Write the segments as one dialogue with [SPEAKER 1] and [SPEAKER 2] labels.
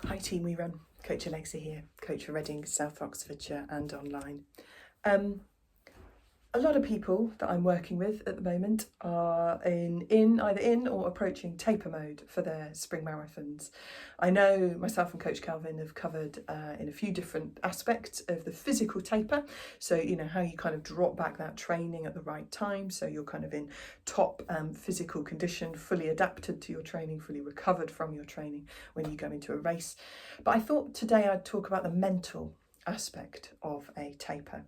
[SPEAKER 1] Hi team We Run, Coach Alexa here, coach for Reading, South Oxfordshire and online. A lot of people that I'm working with at the moment are either in or approaching taper mode for their spring marathons. I know myself and Coach Calvin have covered in a few different aspects of the physical taper. So, you know, how you kind of drop back that training at the right time. So you're kind of in top physical condition, fully adapted to your training, fully recovered from your training when you go into a race. But I thought today I'd talk about the mental aspect of a taper.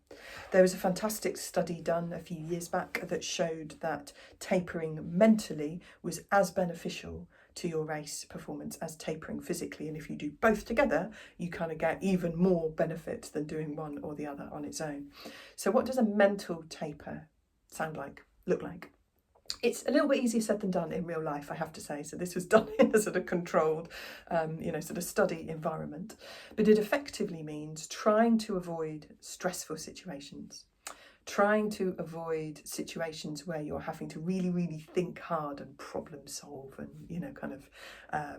[SPEAKER 1] There was a fantastic study done a few years back that showed that tapering mentally was as beneficial to your race performance as tapering physically, and if you do both together you kind of get even more benefit than doing one or the other on its own. So what does a mental taper look like? It's a little bit easier said than done in real life, I have to say. So this was done in a sort of controlled, sort of study environment. But it effectively means trying to avoid stressful situations, trying to avoid situations where you're having to really, really think hard and problem solve and,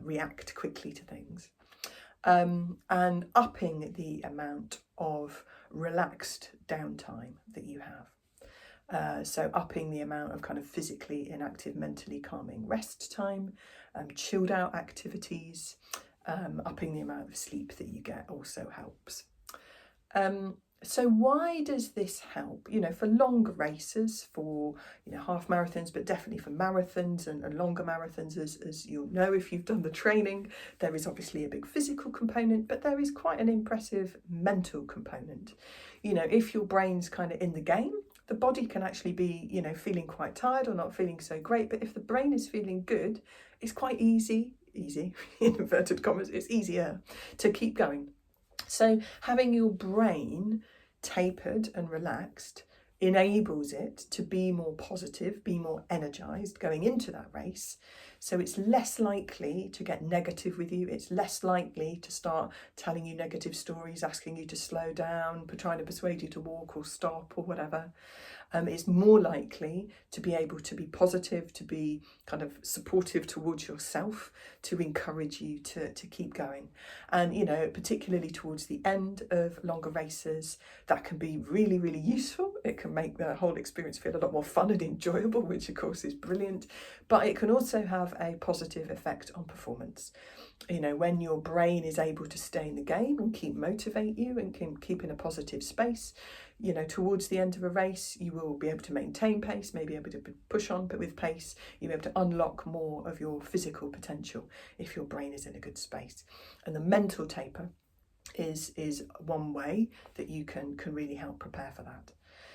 [SPEAKER 1] react quickly to things. And upping the amount of relaxed downtime that you have. So upping the amount of kind of physically inactive, mentally calming rest time, chilled out activities, upping the amount of sleep that you get also helps. So why does this help? You know, for longer races, for half marathons, but definitely for marathons and longer marathons, as you'll know if you've done the training, there is obviously a big physical component, but there is quite an impressive mental component. You know, if your brain's kind of in the game, the body can actually be, feeling quite tired or not feeling so great. But if the brain is feeling good, it's quite easy, in inverted commas, it's easier to keep going. So having your brain tapered and relaxed enables it to be more positive, be more energized going into that race. So it's less likely to get negative with you. It's less likely to start telling you negative stories, asking you to slow down, trying to persuade you to walk or stop or whatever. It's more likely to be able to be positive, to be kind of supportive towards yourself, to encourage you to keep going. And, particularly towards the end of longer races, that can be really, really useful. It can make the whole experience feel a lot more fun and enjoyable, which of course is brilliant. But it can also have a positive effect on performance. When your brain is able to stay in the game and motivate you and keep in a positive space, towards the end of a race, you will be able to maintain pace, maybe able to push on, but with pace, you'll be able to unlock more of your physical potential if your brain is in a good space. And the mental taper is one way that you can really help prepare for that.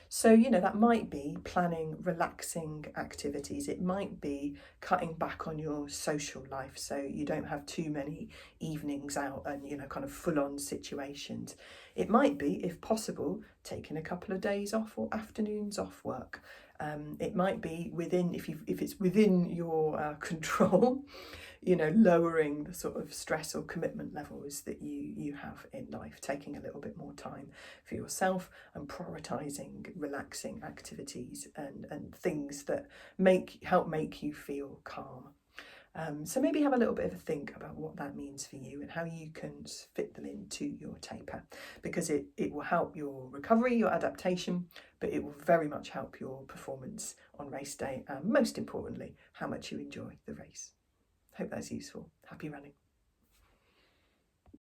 [SPEAKER 1] So, that might be planning relaxing activities. It might be cutting back on your social life so you don't have too many evenings out and, kind of full on situations. It might be, if possible, taking a couple of days off or afternoons off work. It might be if it's within your control, lowering the sort of stress or commitment levels that you have in life, taking a little bit more time for yourself and prioritising relaxing activities and things that help make you feel calm. So maybe have a little bit of a think about what that means for you and how you can fit them into your taper, because it will help your recovery, your adaptation, but it will very much help your performance on race day and most importantly, how much you enjoy the race. Hope that's useful. Happy running.